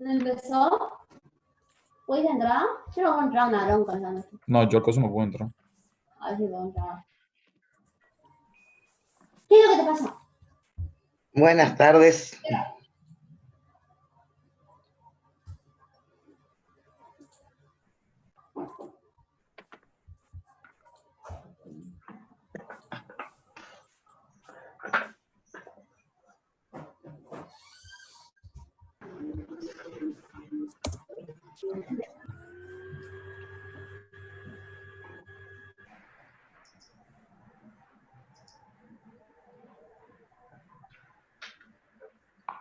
¿Empezó? ¿Puedes entrar? Yo no puedo entrar a Narón con esto. No, yo al coso no puedo entrar. A ver si puedo entrar. ¿Qué es lo que te pasa? Buenas tardes.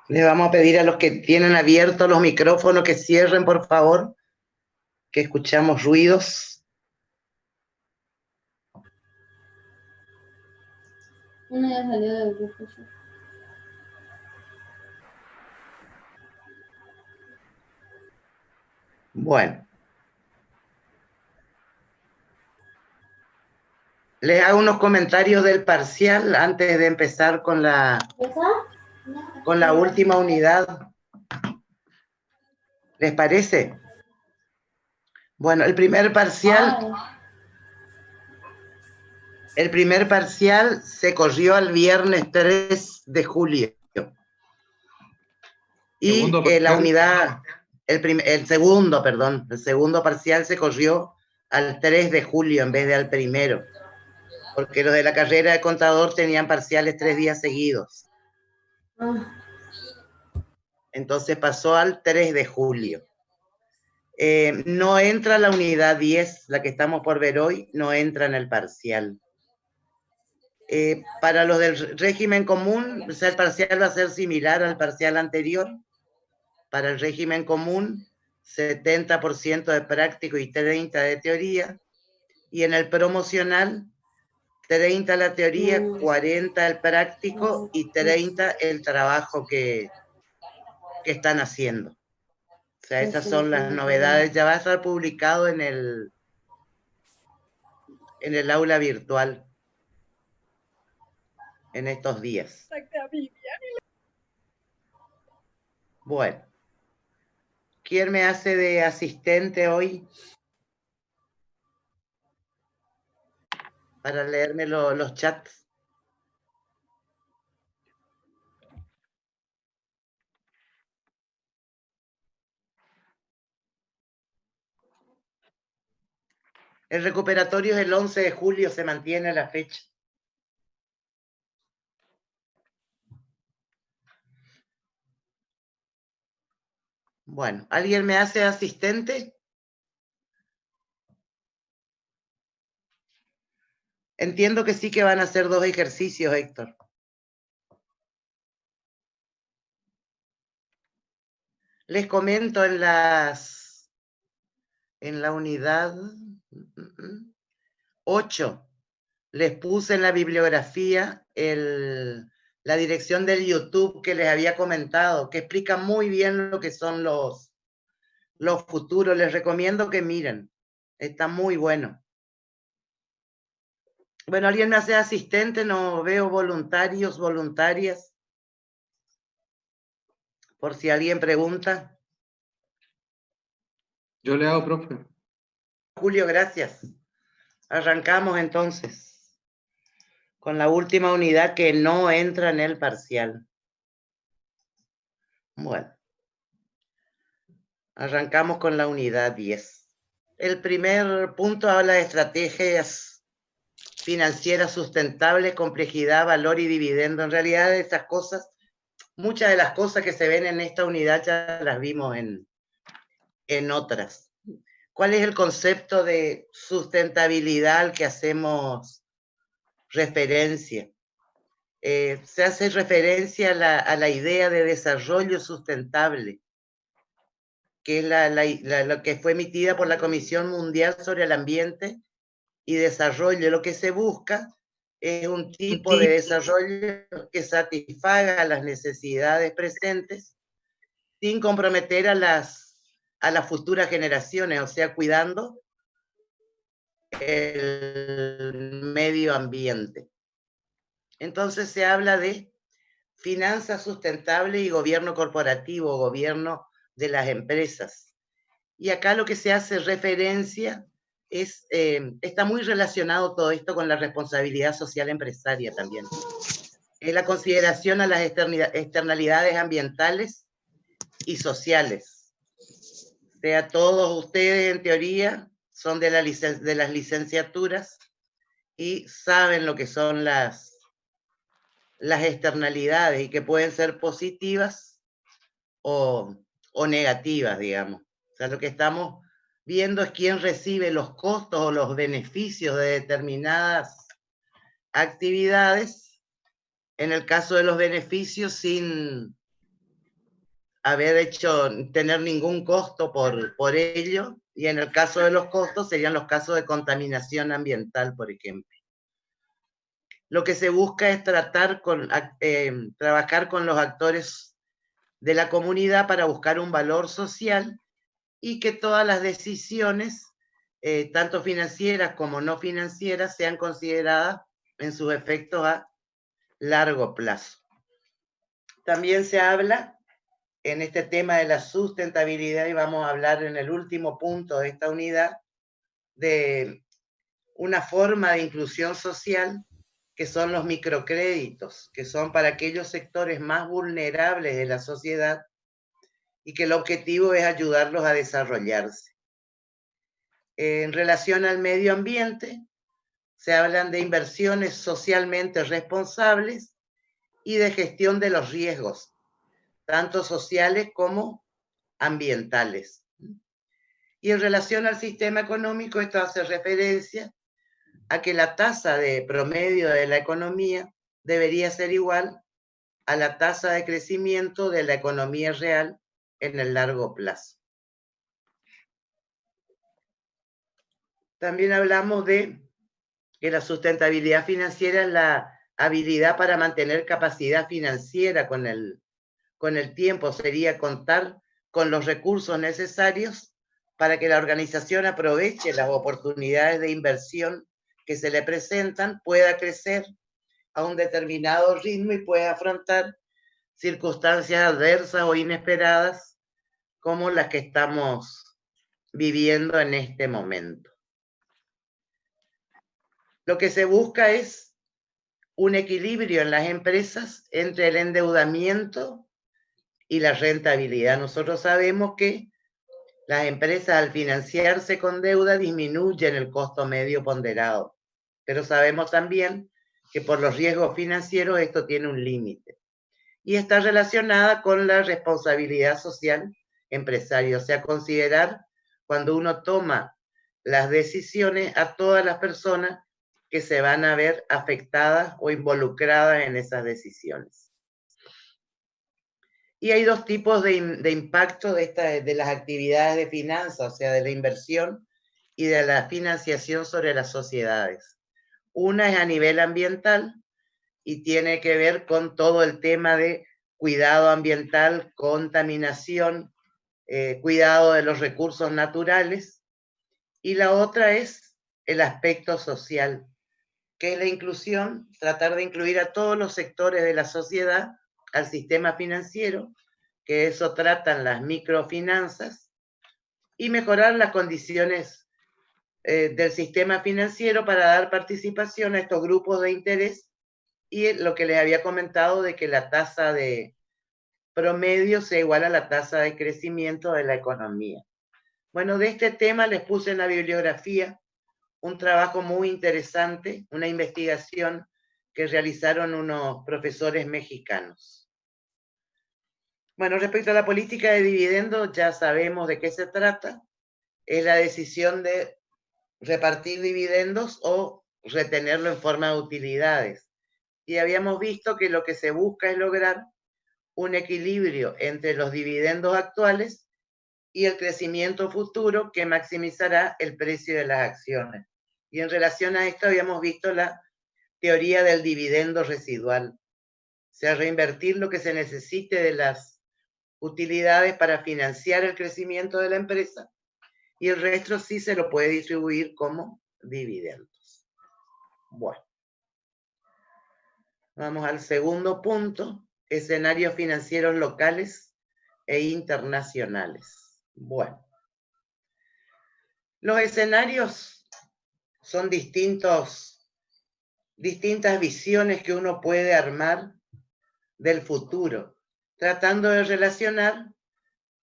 Le vamos a pedir a los que tienen abiertos los micrófonos que cierren, por favor, que escuchamos ruidos. Uno ya salió del grupo. Bueno. Les hago unos comentarios del parcial antes de empezar con la última unidad. ¿Les parece? Bueno, el primer parcial se corrió el viernes 3 de julio. Y la unidad, el segundo parcial se corrió al 3 de julio en vez de al primero, porque los de la carrera de contador tenían parciales 3 días seguidos. Entonces pasó al 3 de julio. No entra la unidad 10, la que estamos por ver hoy, no entra en el parcial. Para los del régimen común, o sea, el parcial va a ser similar al parcial anterior. Para el régimen común, 70% de práctico y 30% de teoría. Y en el promocional, 30% la teoría, 40% el práctico y 30% el trabajo que están haciendo. O sea, esas son las novedades. Ya va a estar publicado en el aula virtual en estos días. Bueno. ¿Quién me hace de asistente hoy? Para leerme los chats. El recuperatorio es el 11 de julio, se mantiene la fecha. Bueno, ¿alguien me hace asistente? Entiendo que sí que van a hacer 2 ejercicios, Héctor. Les comento en la unidad 8, les puse en la bibliografía la dirección del YouTube que les había comentado, que explica muy bien lo que son los futuros. Les recomiendo que miren, está muy bueno. Bueno, ¿alguien me hace asistente? No veo voluntarios, voluntarias. Por si alguien pregunta. Yo le hago, profe. Julio, gracias. Arrancamos entonces con la última unidad que no entra en el parcial. Bueno. Arrancamos con la unidad 10. El primer punto habla de estrategias financieras sustentables, complejidad, valor y dividendo. En realidad esas cosas, muchas de las cosas que se ven en esta unidad ya las vimos en otras. ¿Cuál es el concepto de sustentabilidad al que hacemos referencia? Se hace referencia a la idea de desarrollo sustentable, que es lo que fue emitida por la Comisión Mundial sobre el Ambiente y Desarrollo. Lo que se busca es un tipo de desarrollo que satisfaga las necesidades presentes sin comprometer a las futuras generaciones, o sea, cuidando el medio ambiente. Entonces se habla de finanzas sustentables y gobierno corporativo, gobierno de las empresas. Y acá lo que se hace referencia es, está muy relacionado todo esto con la responsabilidad social empresaria también. Es la consideración a las externalidades ambientales y sociales. O sea, todos ustedes en teoría son de las licenciaturas y saben lo que son las externalidades y que pueden ser positivas o negativas, digamos. O sea, lo que estamos viendo es quién recibe los costos o los beneficios de determinadas actividades, en el caso de los beneficios sin tener ningún costo por ello, y en el caso de los costos serían los casos de contaminación ambiental, por ejemplo. Lo que se busca es trabajar con los actores de la comunidad para buscar un valor social y que todas las decisiones, tanto financieras como no financieras, sean consideradas en sus efectos a largo plazo. También se habla en este tema de la sustentabilidad, y vamos a hablar en el último punto de esta unidad, de una forma de inclusión social que son los microcréditos, que son para aquellos sectores más vulnerables de la sociedad y que el objetivo es ayudarlos a desarrollarse. En relación al medio ambiente, se hablan de inversiones socialmente responsables y de gestión de los riesgos, tanto sociales como ambientales. Y en relación al sistema económico, esto hace referencia a que la tasa de promedio de la economía debería ser igual a la tasa de crecimiento de la economía real en el largo plazo. También hablamos de que la sustentabilidad financiera es la habilidad para mantener capacidad financiera con el tiempo, sería contar con los recursos necesarios para que la organización aproveche las oportunidades de inversión que se le presentan, pueda crecer a un determinado ritmo y pueda afrontar circunstancias adversas o inesperadas como las que estamos viviendo en este momento. Lo que se busca es un equilibrio en las empresas entre el endeudamiento y la rentabilidad. Nosotros sabemos que las empresas al financiarse con deuda disminuyen el costo medio ponderado, pero sabemos también que por los riesgos financieros esto tiene un límite y está relacionada con la responsabilidad social empresaria, o sea, considerar cuando uno toma las decisiones a todas las personas que se van a ver afectadas o involucradas en esas decisiones. Y hay dos tipos de impacto de las actividades de finanzas, o sea, de la inversión y de la financiación sobre las sociedades. Una es a nivel ambiental y tiene que ver con todo el tema de cuidado ambiental, contaminación, cuidado de los recursos naturales. Y la otra es el aspecto social, que es la inclusión, tratar de incluir a todos los sectores de la sociedad al sistema financiero, que eso tratan las microfinanzas, y mejorar las condiciones del sistema financiero para dar participación a estos grupos de interés y lo que les había comentado de que la tasa de promedio sea igual a la tasa de crecimiento de la economía. Bueno, de este tema les puse en la bibliografía un trabajo muy interesante, una investigación que realizaron unos profesores mexicanos. Bueno, respecto a la política de dividendos, ya sabemos de qué se trata. Es la decisión de repartir dividendos o retenerlo en forma de utilidades. Y habíamos visto que lo que se busca es lograr un equilibrio entre los dividendos actuales y el crecimiento futuro que maximizará el precio de las acciones. Y en relación a esto habíamos visto la teoría del dividendo residual, o sea, reinvertir lo que se necesite de las utilidades para financiar el crecimiento de la empresa y el resto sí se lo puede distribuir como dividendos. Bueno, vamos al segundo punto, escenarios financieros locales e internacionales. Bueno, los escenarios son distintas visiones que uno puede armar del futuro, tratando de relacionar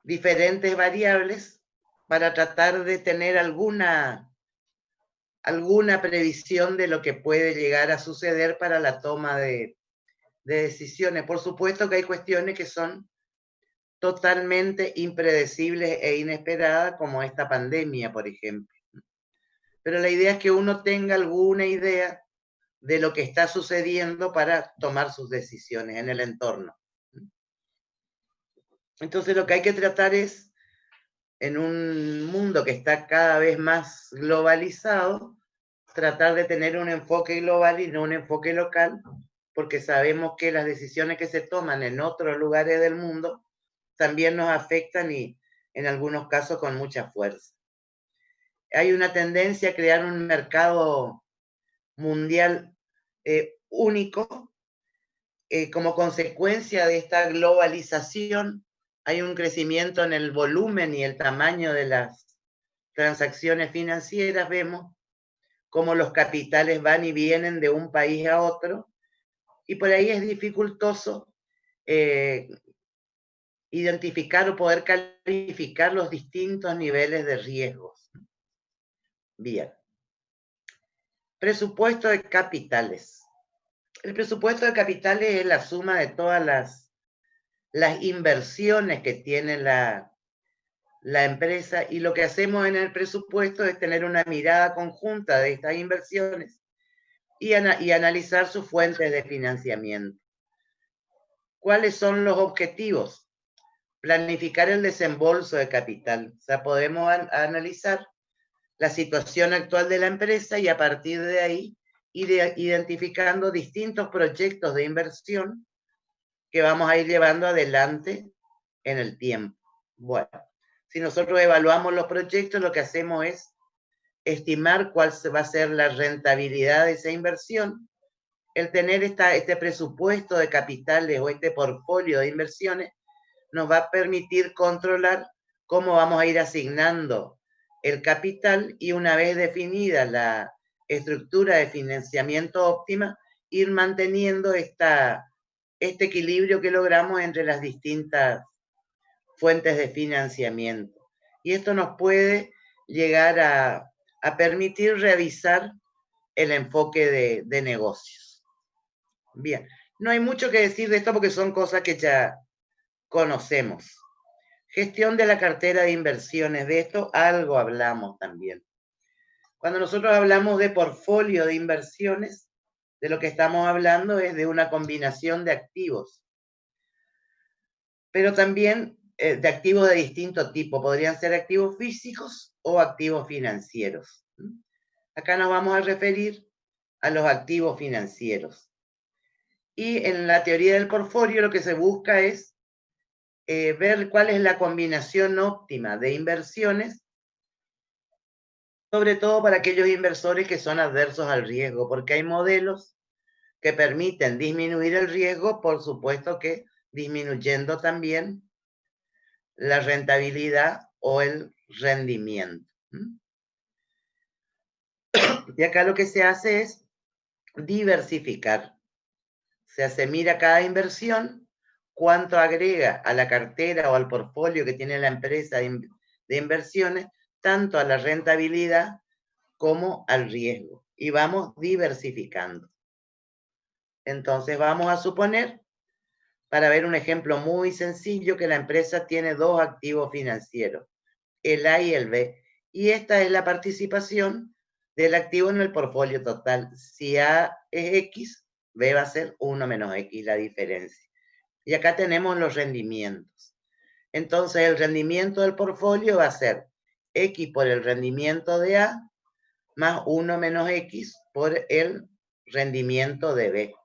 diferentes variables para tratar de tener alguna previsión de lo que puede llegar a suceder para la toma de decisiones. Por supuesto que hay cuestiones que son totalmente impredecibles e inesperadas, como esta pandemia, por ejemplo. Pero la idea es que uno tenga alguna idea de lo que está sucediendo para tomar sus decisiones en el entorno. Entonces lo que hay que tratar es, en un mundo que está cada vez más globalizado, tratar de tener un enfoque global y no un enfoque local, porque sabemos que las decisiones que se toman en otros lugares del mundo también nos afectan y en algunos casos con mucha fuerza. Hay una tendencia a crear un mercado mundial único. Como consecuencia de esta globalización, hay un crecimiento en el volumen y el tamaño de las transacciones financieras. Vemos cómo los capitales van y vienen de un país a otro, y por ahí es dificultoso identificar o poder calificar los distintos niveles de riesgos. Bien. Presupuesto de capitales. El presupuesto de capitales es la suma de todas las inversiones que tiene la empresa, y lo que hacemos en el presupuesto es tener una mirada conjunta de estas inversiones y analizar sus fuentes de financiamiento. ¿Cuáles son los objetivos? Planificar el desembolso de capital. O sea, podemos analizar la situación actual de la empresa y a partir de ahí ir identificando distintos proyectos de inversión que vamos a ir llevando adelante en el tiempo. Bueno, si nosotros evaluamos los proyectos, lo que hacemos es estimar cuál va a ser la rentabilidad de esa inversión. El tener este presupuesto de capitales o este portfolio de inversiones nos va a permitir controlar cómo vamos a ir asignando el capital, y una vez definida la estructura de financiamiento óptima, ir manteniendo este equilibrio que logramos entre las distintas fuentes de financiamiento. Y esto nos puede llegar a permitir revisar el enfoque de negocios. Bien, no hay mucho que decir de esto porque son cosas que ya conocemos. Gestión de la cartera de inversiones, de esto algo hablamos también. Cuando nosotros hablamos de portfolio de inversiones, de lo que estamos hablando es de una combinación de activos, pero también de activos de distinto tipo. Podrían ser activos físicos o activos financieros. Acá nos vamos a referir a los activos financieros. Y en la teoría del portfolio lo que se busca es ver cuál es la combinación óptima de inversiones, sobre todo para aquellos inversores que son adversos al riesgo, porque hay modelos que permiten disminuir el riesgo, por supuesto que disminuyendo también la rentabilidad o el rendimiento. Y acá lo que se hace es diversificar. O sea, se mira cada inversión, cuánto agrega a la cartera o al portfolio que tiene la empresa de inversiones, tanto a la rentabilidad como al riesgo. Y vamos diversificando. Entonces vamos a suponer, para ver un ejemplo muy sencillo, que la empresa tiene dos activos financieros, el A y el B. Y esta es la participación del activo en el portfolio total. Si A es X, B va a ser 1 menos X, la diferencia. Y acá tenemos los rendimientos. Entonces el rendimiento del portfolio va a ser X por el rendimiento de A más 1 menos X por el rendimiento de B.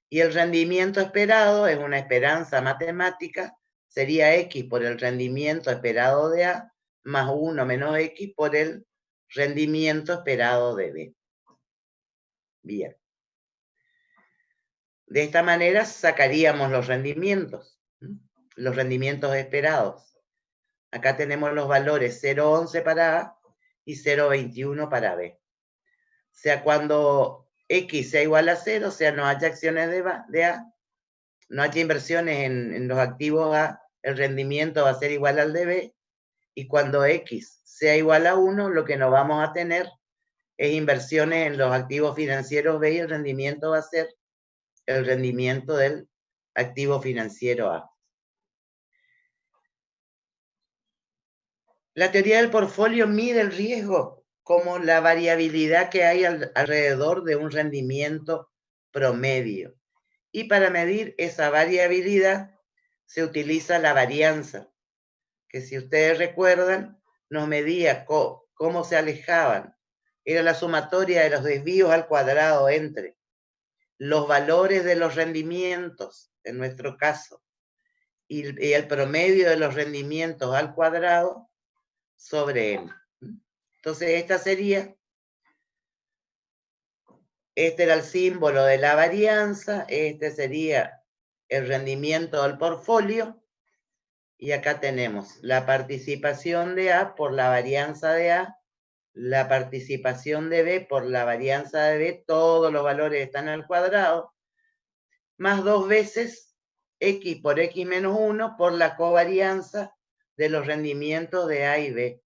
Y el rendimiento esperado es una esperanza matemática, sería X por el rendimiento esperado de A más 1 menos X por el rendimiento esperado de B. Bien. De esta manera sacaríamos los rendimientos. los rendimientos esperados. Acá tenemos los valores 0,11 para A y 0,21 para B. O sea, cuando X sea igual a 0, o sea, no haya acciones de A, no haya inversiones en los activos A, el rendimiento va a ser igual al de B, y cuando X sea igual a 1, lo que no vamos a tener es inversiones en los activos financieros B y el rendimiento va a ser el rendimiento del activo financiero A. La teoría del portfolio mide el riesgo como la variabilidad que hay alrededor de un rendimiento promedio. Y para medir esa variabilidad se utiliza la varianza, que si ustedes recuerdan, nos medía cómo se alejaban. Era la sumatoria de los desvíos al cuadrado entre los valores de los rendimientos, en nuestro caso, y el promedio de los rendimientos al cuadrado sobre n. Entonces, este era el símbolo de la varianza, este sería el rendimiento del portfolio, y acá tenemos la participación de A por la varianza de A, la participación de B por la varianza de B, todos los valores están al cuadrado, más 2 veces X por X menos 1 por la covarianza de los rendimientos de A y B.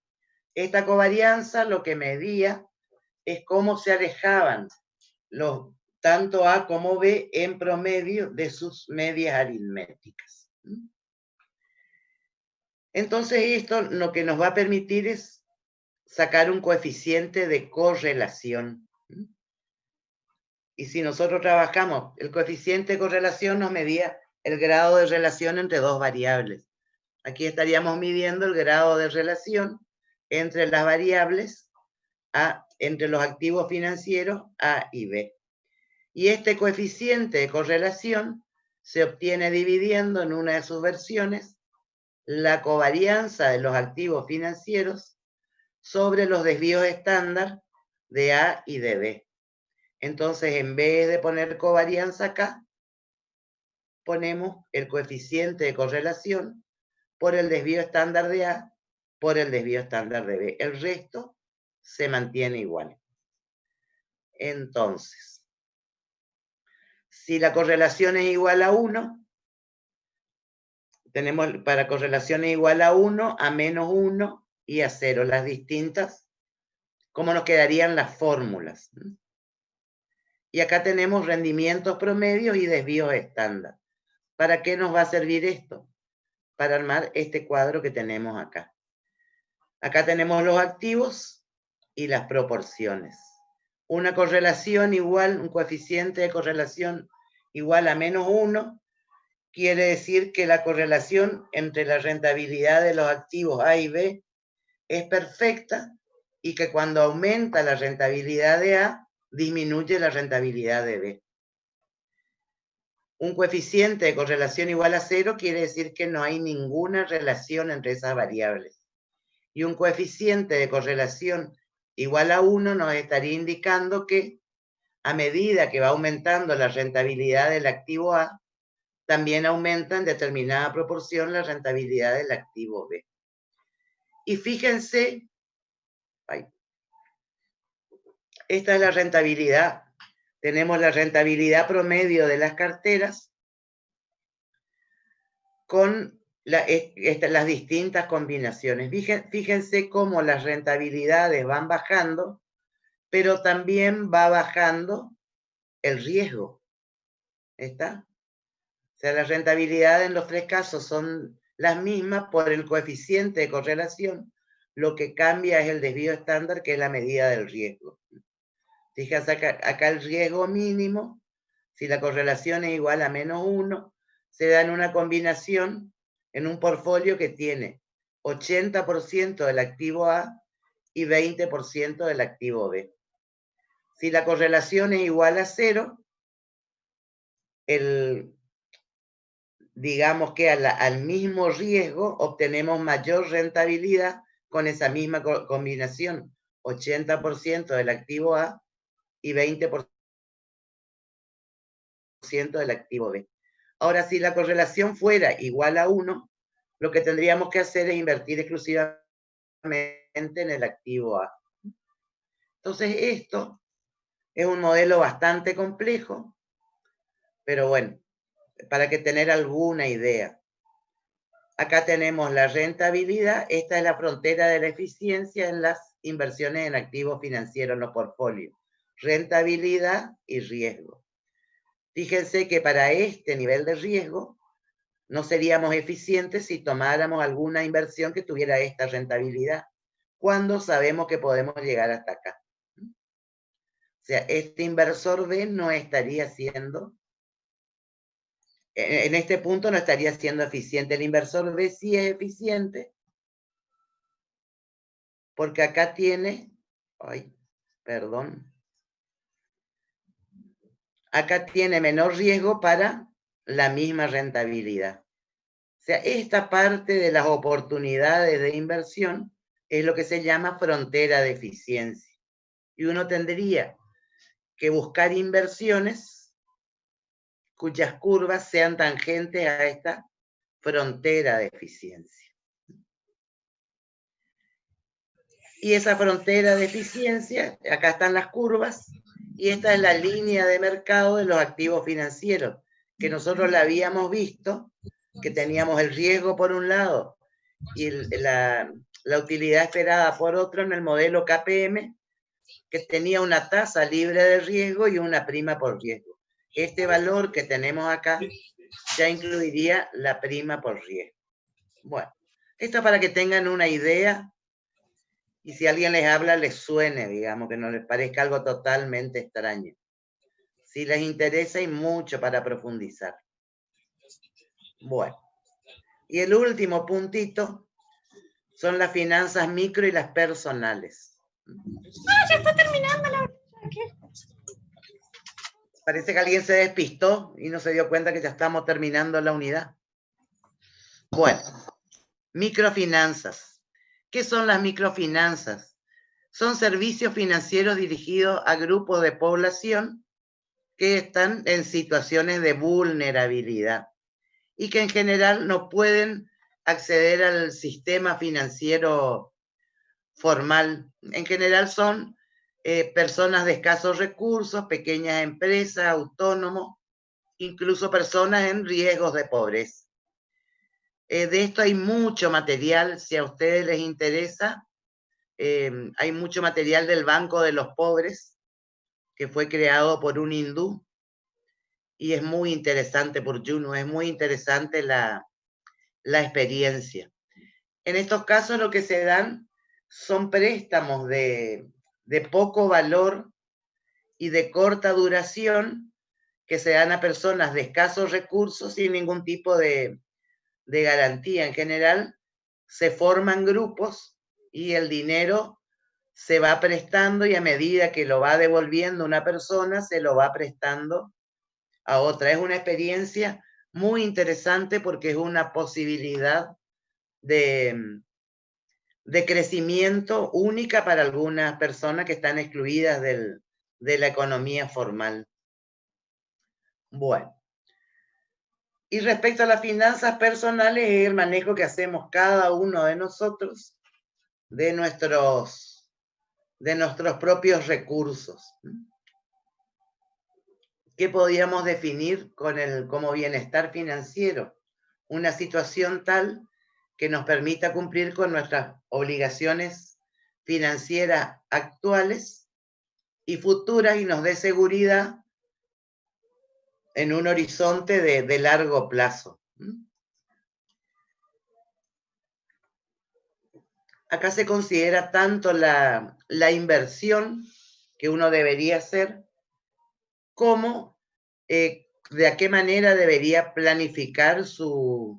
Esta covarianza lo que medía es cómo se alejaban tanto A como B en promedio de sus medias aritméticas. Entonces esto lo que nos va a permitir es sacar un coeficiente de correlación. Y si nosotros trabajamos, el coeficiente de correlación nos medía el grado de relación entre dos variables. Aquí estaríamos midiendo el grado de relación entre las variables entre los activos financieros A y B. Y este coeficiente de correlación se obtiene dividiendo en una de sus versiones la covarianza de los activos financieros sobre los desvíos estándar de A y de B. Entonces, en vez de poner covarianza acá, ponemos el coeficiente de correlación por el desvío estándar de A por el desvío estándar de B. El resto se mantiene igual. Entonces, si la correlación es igual a 1, tenemos para correlaciones igual a 1, a menos 1 y a 0, las distintas, cómo nos quedarían las fórmulas. Y acá tenemos rendimientos promedios y desvíos estándar. ¿Para qué nos va a servir esto? Para armar este cuadro que tenemos acá. Acá tenemos los activos y las proporciones. Una correlación igual, un coeficiente de correlación igual a menos 1, quiere decir que la correlación entre la rentabilidad de los activos A y B es perfecta y que cuando aumenta la rentabilidad de A, disminuye la rentabilidad de B. Un coeficiente de correlación igual a 0 quiere decir que no hay ninguna relación entre esas variables. Y un coeficiente de correlación igual a 1 nos estaría indicando que a medida que va aumentando la rentabilidad del activo A, también aumenta en determinada proporción la rentabilidad del activo B. Y fíjense, esta es la rentabilidad. Tenemos la rentabilidad promedio de las carteras con las distintas combinaciones. Fíjense cómo las rentabilidades van bajando, pero también va bajando el riesgo. ¿Está? O sea, las rentabilidades en los tres casos son las mismas por el coeficiente de correlación. Lo que cambia es el desvío estándar, que es la medida del riesgo. Fíjense acá el riesgo mínimo, si la correlación es igual a menos 1, se da en una combinación, en un portfolio que tiene 80% del activo A y 20% del activo B. Si la correlación es igual a 0, digamos que al mismo riesgo obtenemos mayor rentabilidad con esa misma combinación, 80% del activo A y 20% del activo B. Ahora, si la correlación fuera igual a 1, lo que tendríamos que hacer es invertir exclusivamente en el activo A. Entonces, esto es un modelo bastante complejo, pero bueno, para que tener alguna idea. Acá tenemos la rentabilidad, esta es la frontera de la eficiencia en las inversiones en activos financieros en los portfolios. Rentabilidad y riesgo. Fíjense que para este nivel de riesgo no seríamos eficientes si tomáramos alguna inversión que tuviera esta rentabilidad, cuando sabemos que podemos llegar hasta acá. O sea, este inversor B no estaría siendo, en este punto no estaría siendo eficiente. El inversor B sí es eficiente, porque acá tiene, acá tiene menor riesgo para la misma rentabilidad. O sea, esta parte de las oportunidades de inversión es lo que se llama frontera de eficiencia. Y uno tendría que buscar inversiones cuyas curvas sean tangentes a esta frontera de eficiencia. Y esa frontera de eficiencia, acá están las curvas, y esta es la línea de mercado de los activos financieros, que nosotros la habíamos visto, que teníamos el riesgo por un lado y la utilidad esperada por otro en el modelo KPM, que tenía una tasa libre de riesgo y una prima por riesgo. Este valor que tenemos acá ya incluiría la prima por riesgo. Bueno, esto para que tengan una idea y si alguien les habla les suene, digamos, que no les parezca algo totalmente extraño. Si les interesa, hay mucho para profundizar. Bueno, y el último puntito son las finanzas micro y las personales. Ya está terminando la... Parece que alguien se despistó y no se dio cuenta que ya estamos terminando la unidad. Bueno, microfinanzas. ¿Qué son las microfinanzas? Son servicios financieros dirigidos a grupos de población que están en situaciones de vulnerabilidad y que en general no pueden acceder al sistema financiero formal. En general son personas de escasos recursos, pequeñas empresas, autónomos, incluso personas en riesgos de pobreza. De esto hay mucho material, si a ustedes les interesa, hay mucho material del Banco de los Pobres, que fue creado por un hindú, y es muy interesante por Juno, es muy interesante la experiencia. En estos casos lo que se dan son préstamos de poco valor y de corta duración que se dan a personas de escasos recursos sin ningún tipo de garantía. En general se forman grupos y el dinero se va prestando y a medida que lo va devolviendo una persona, se lo va prestando a otra. Es una experiencia muy interesante porque es una posibilidad de crecimiento única para algunas personas que están excluidas de la economía formal. Bueno. Y respecto a las finanzas personales, es el manejo que hacemos cada uno de nosotros de nuestros propios recursos. ¿Qué podríamos definir como bienestar financiero? Una situación tal que nos permita cumplir con nuestras obligaciones financieras actuales y futuras y nos dé seguridad en un horizonte de largo plazo. Acá se considera tanto la inversión que uno debería hacer como de a qué manera debería planificar sus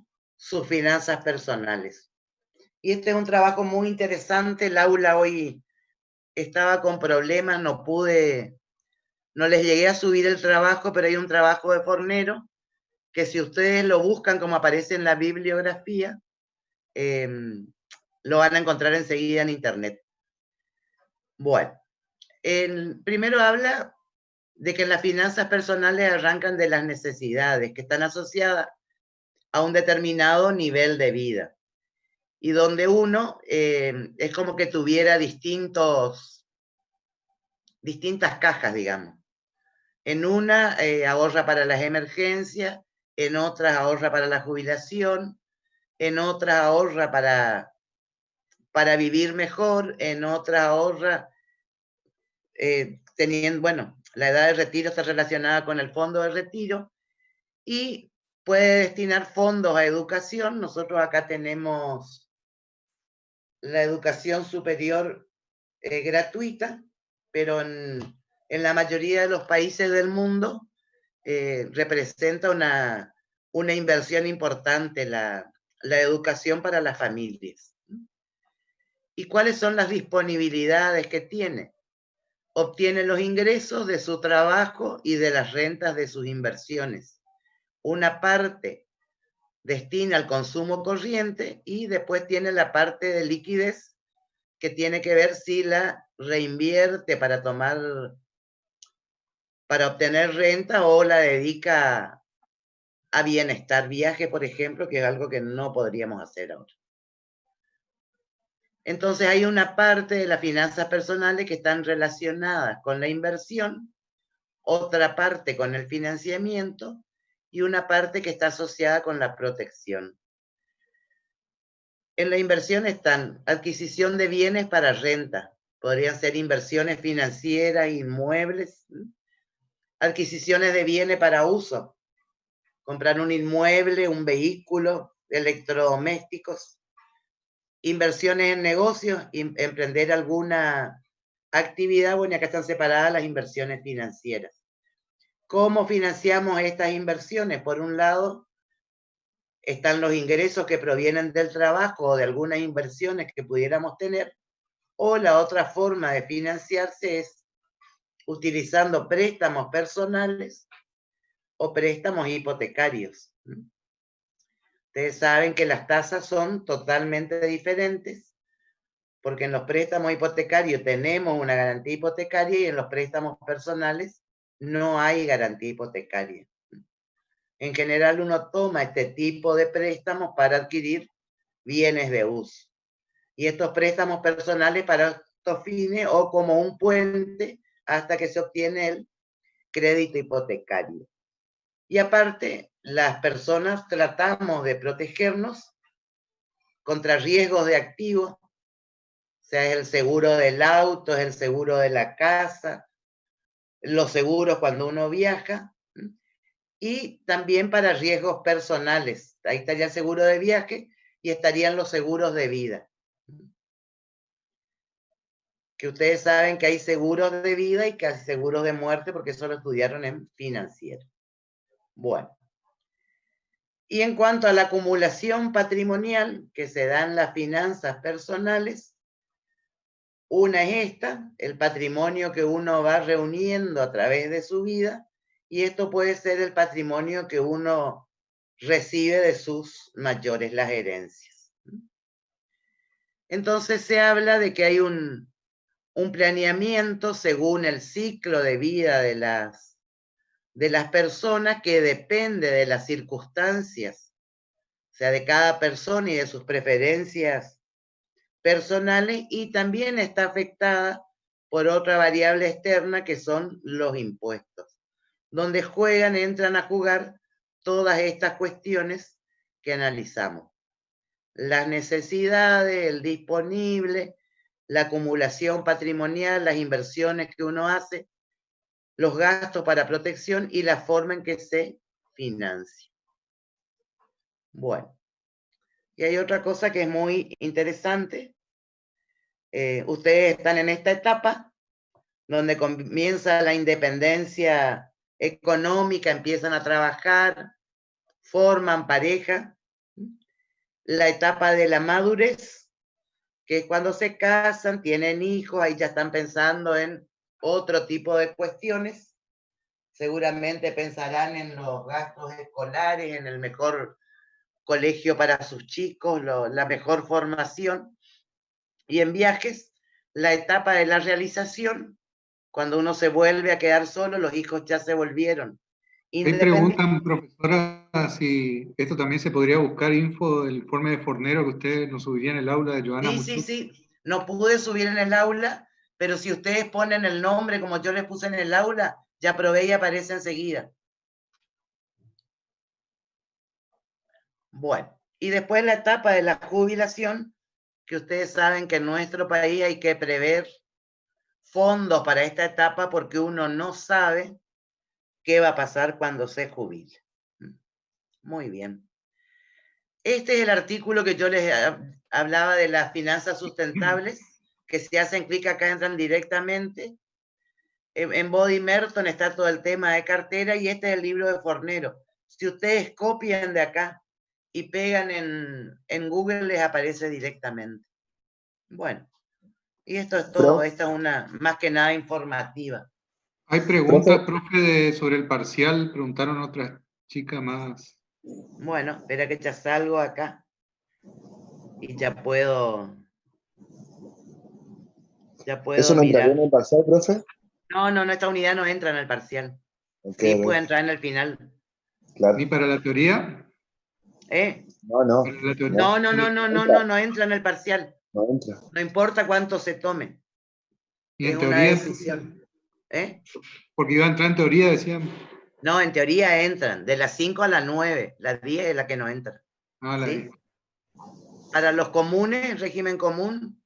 finanzas personales. Y este es un trabajo muy interesante. Laura hoy estaba con problemas, no les llegué a subir el trabajo, pero hay un trabajo de Fornero que si ustedes lo buscan como aparece en la bibliografía, lo van a encontrar enseguida en internet. Bueno, primero habla de que las finanzas personales arrancan de las necesidades que están asociadas a un determinado nivel de vida y donde uno es como que tuviera distintas cajas, digamos. En una ahorra para las emergencias, en otras ahorra para la jubilación, en otras ahorra para vivir mejor, en otras ahorra teniendo, bueno, la edad de retiro está relacionada con el fondo de retiro y puede destinar fondos a educación. Nosotros acá tenemos la educación superior gratuita, pero en la mayoría de los países del mundo representa una inversión importante la educación para las familias. ¿Y cuáles son las disponibilidades que tiene? Obtiene los ingresos de su trabajo y de las rentas de sus inversiones. Una parte destina al consumo corriente y después tiene la parte de liquidez que tiene que ver si la reinvierte para obtener renta o la dedica a bienestar, viaje, por ejemplo, que es algo que no podríamos hacer ahora. Entonces hay una parte de las finanzas personales que están relacionadas con la inversión, otra parte con el financiamiento y una parte que está asociada con la protección. En la inversión están adquisición de bienes para renta, podrían ser inversiones financieras, inmuebles, adquisiciones de bienes para uso, comprar un inmueble, un vehículo, electrodomésticos, inversiones en negocios, emprender alguna actividad, bueno, acá están separadas las inversiones financieras. ¿Cómo financiamos estas inversiones? Por un lado, están los ingresos que provienen del trabajo o de algunas inversiones que pudiéramos tener, o la otra forma de financiarse es utilizando préstamos personales o préstamos hipotecarios. Ustedes saben que las tasas son totalmente diferentes, porque en los préstamos hipotecarios tenemos una garantía hipotecaria y en los préstamos personales no hay garantía hipotecaria. En general uno toma este tipo de préstamos para adquirir bienes de uso. Y estos préstamos personales para estos fines o como un puente hasta que se obtiene el crédito hipotecario. Y aparte, las personas tratamos de protegernos contra riesgos de activos, o sea, es el seguro del auto, es el seguro de la casa, los seguros cuando uno viaja, y también para riesgos personales. Ahí estaría el seguro de viaje y estarían los seguros de vida. Que ustedes saben que hay seguros de vida y que hay seguros de muerte porque eso lo estudiaron en financiero. Bueno. Y en cuanto a la acumulación patrimonial que se da en las finanzas personales, una es esta, el patrimonio que uno va reuniendo a través de su vida, y esto puede ser el patrimonio que uno recibe de sus mayores, las herencias. Entonces se habla de que hay un planeamiento según el ciclo de vida de las personas que depende de las circunstancias, o sea, de cada persona y de sus preferencias personales, y también está afectada por otra variable externa que son los impuestos, donde entran a jugar todas estas cuestiones que analizamos. Las necesidades, el disponible, la acumulación patrimonial, las inversiones que uno hace, los gastos para protección y la forma en que se financia. Bueno, y hay otra cosa que es muy interesante. Ustedes están en esta etapa donde comienza la independencia económica, empiezan a trabajar, forman pareja. La etapa de la madurez, que es cuando se casan, tienen hijos, ahí ya están pensando en otro tipo de cuestiones. Seguramente pensarán en los gastos escolares, en el mejor colegio para sus chicos, la mejor formación. Y en viajes, la etapa de la realización, Cuando uno se vuelve a quedar solo, los hijos ya se volvieron. Ahí preguntan, profesora, si esto también se podría buscar info del informe de Fornero que usted nos subiría en el aula de Joana Muchut. Sí. No pude subir en el aula, pero si ustedes ponen el nombre como yo les puse en el aula, ya probé y aparece enseguida. Bueno, y después la etapa de la jubilación, que ustedes saben que en nuestro país hay que prever fondos para esta etapa porque uno no sabe qué va a pasar cuando se jubile. Muy bien. Este es el artículo que yo les hablaba de las finanzas sustentables, que si hacen clic acá entran directamente. En Body Merton está todo el tema de cartera y este es el libro de Fornero. Si ustedes copian de acá y pegan en Google, les aparece directamente. Bueno, y esto es todo. Esta es una, más que nada, informativa. Hay preguntas, profe, sobre el parcial. Preguntaron otras chicas más. Bueno, espera que ya salgo acá. Y ya puedo ¿Eso no mirar. entraría en el parcial, profe? No, esta unidad no entra en el parcial. Okay, sí, puede entrar en el final. Claro. ¿Ni para la teoría? No. No entra en el parcial. No entra. No importa cuánto se tome. ¿Y en es teoría? Una decisión. Porque iba a entrar en teoría, decían. No, en teoría entran, de las 5 a las 9. Las 10 es la que no entra. ¿Sí? Para los comunes, régimen común,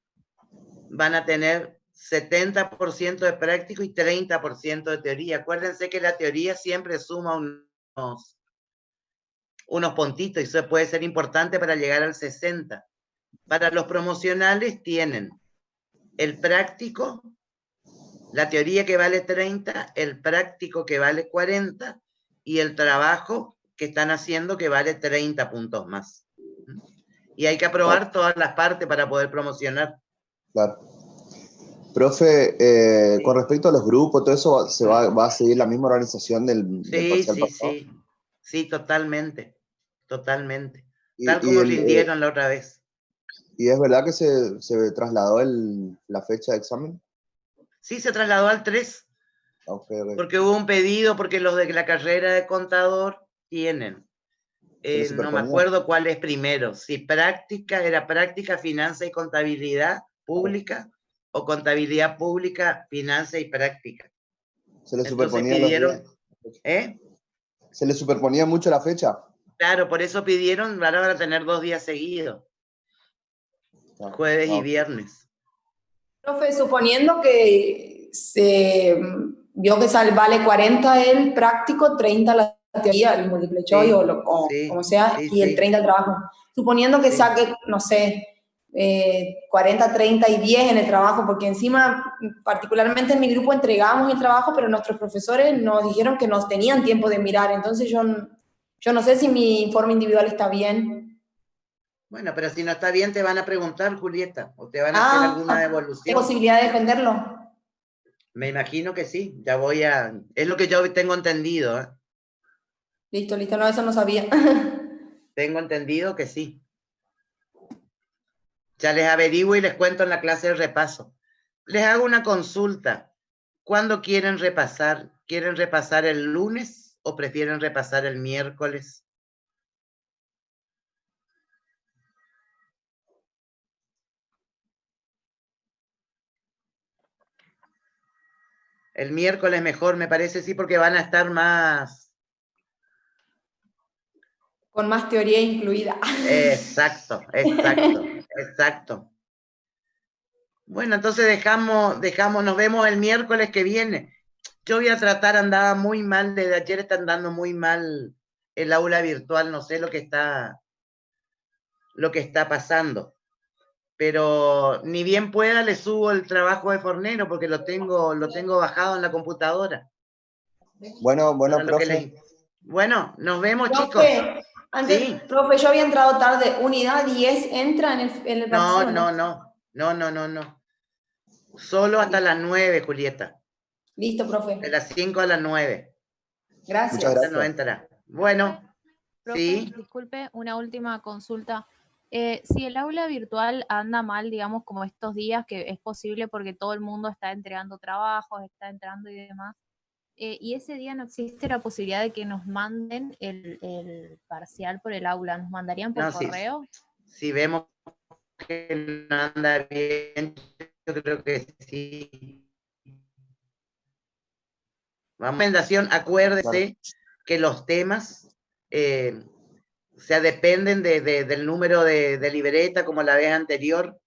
van a tener 70% de práctico y 30% de teoría. Acuérdense que la teoría siempre suma unos puntitos y eso puede ser importante para llegar al 60. Para los promocionales tienen el práctico, la teoría que vale 30, el práctico que vale 40 y el trabajo que están haciendo que vale 30 puntos más. Y hay que aprobar todas las partes para poder promocionar. Claro. Profe, con respecto a los grupos, ¿todo eso va a seguir la misma organización del parcial pasado? Sí, totalmente. Tal como rindieron la otra vez. ¿Y es verdad que se trasladó la fecha de examen? Sí, se trasladó al 3. Okay. Porque hubo un pedido, porque los de la carrera de contador tienen. No me acuerdo cuál es primero. Si era práctica, finanza y contabilidad pública, o contabilidad pública, finanza y práctica. Se le superponía los días. ¿Se le superponía mucho la fecha? Claro, por eso pidieron, van a tener 2 días seguidos. Jueves y viernes. Profe, suponiendo que se vio que vale 40 el práctico, 30 la teoría, el multiple choice o como sea, y el 30 el trabajo. Suponiendo que saque, no sé, 40, 30 y 10 en el trabajo, porque encima, particularmente en mi grupo, entregamos el trabajo, pero nuestros profesores nos dijeron que nos tenían tiempo de mirar. Entonces yo no sé si mi informe individual está bien. Bueno, pero si no está bien te van a preguntar, Julieta, o te van a hacer alguna devolución. ¿Hay posibilidad de defenderlo? Me imagino que sí, es lo que yo tengo entendido. Listo, no, eso no sabía. Tengo entendido que sí. Ya les averiguo y les cuento en la clase de repaso. Les hago una consulta. ¿Cuándo quieren repasar? ¿Quieren repasar el lunes o prefieren repasar el miércoles? El miércoles mejor, me parece, sí, porque van a estar más... Con más teoría incluida. Exacto. Bueno, entonces nos vemos el miércoles que viene. Yo voy a tratar, andaba muy mal, desde ayer está andando muy mal el aula virtual, no sé lo que está pasando. Pero ni bien pueda le subo el trabajo de Fornero porque lo tengo bajado en la computadora. Bueno, profe. Bueno, nos vemos, profe, chicos. Antes, profe, yo había entrado tarde. Unidad 10 entra en el parcial. No. Solo hasta las 9, Julieta. Listo, profe. De las 5 a las 9. Gracias. Muchas gracias. No entrará. Bueno, profe, sí. Disculpe, una última consulta. Si el aula virtual anda mal, digamos, como estos días, que es posible porque todo el mundo está entregando trabajos, está entrando y demás, y ese día no existe la posibilidad de que nos manden el parcial por el aula, ¿nos mandarían por correo? Si vemos que no anda bien, yo creo que sí. Recomendación, acuérdese que los temas, o sea, dependen del número de libreta, como la vez anterior.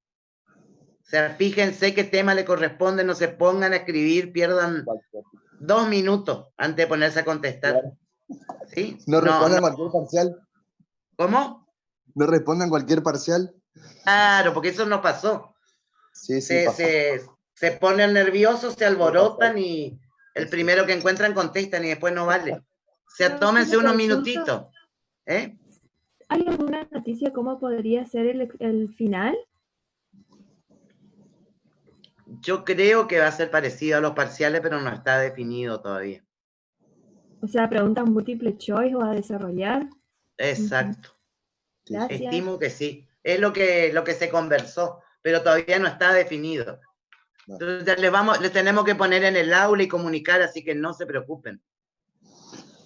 O sea, fíjense qué tema le corresponde, no se pongan a escribir, pierdan 2 minutos antes de ponerse a contestar. ¿Sí? ¿No respondan cualquier parcial? ¿Cómo? ¿No respondan cualquier parcial? Claro, porque eso no pasó. Sí, sí, se ponen nerviosos, se alborotan y el primero que encuentran contestan y después no vale. O sea, tómense unos minutitos. ¿Eh? ¿Hay alguna noticia cómo podría ser el final? Yo creo que va a ser parecido a los parciales, pero no está definido todavía. O sea, preguntas múltiple choice o a desarrollar. Exacto. Gracias. Estimo que sí. Es lo que se conversó, pero todavía no está definido. Entonces les tenemos que poner en el aula y comunicar, así que no se preocupen.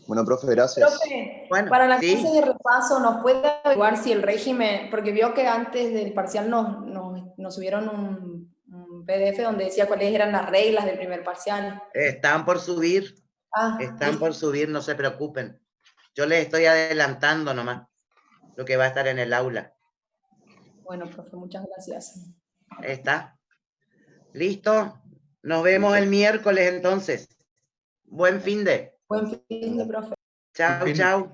Bueno, profe, gracias. Profe, bueno, para la clase de repaso, ¿nos puede averiguar si el régimen, porque vio que antes del parcial nos subieron un PDF donde decía cuáles eran las reglas del primer parcial? Están por subir. ¿Listo? Por subir, no se preocupen. Yo les estoy adelantando nomás lo que va a estar en el aula. Bueno, profe, muchas gracias. ¿Está? ¿Listo? Nos vemos el miércoles entonces. Buen fin de. Buen fin de, profe. Chao, chao.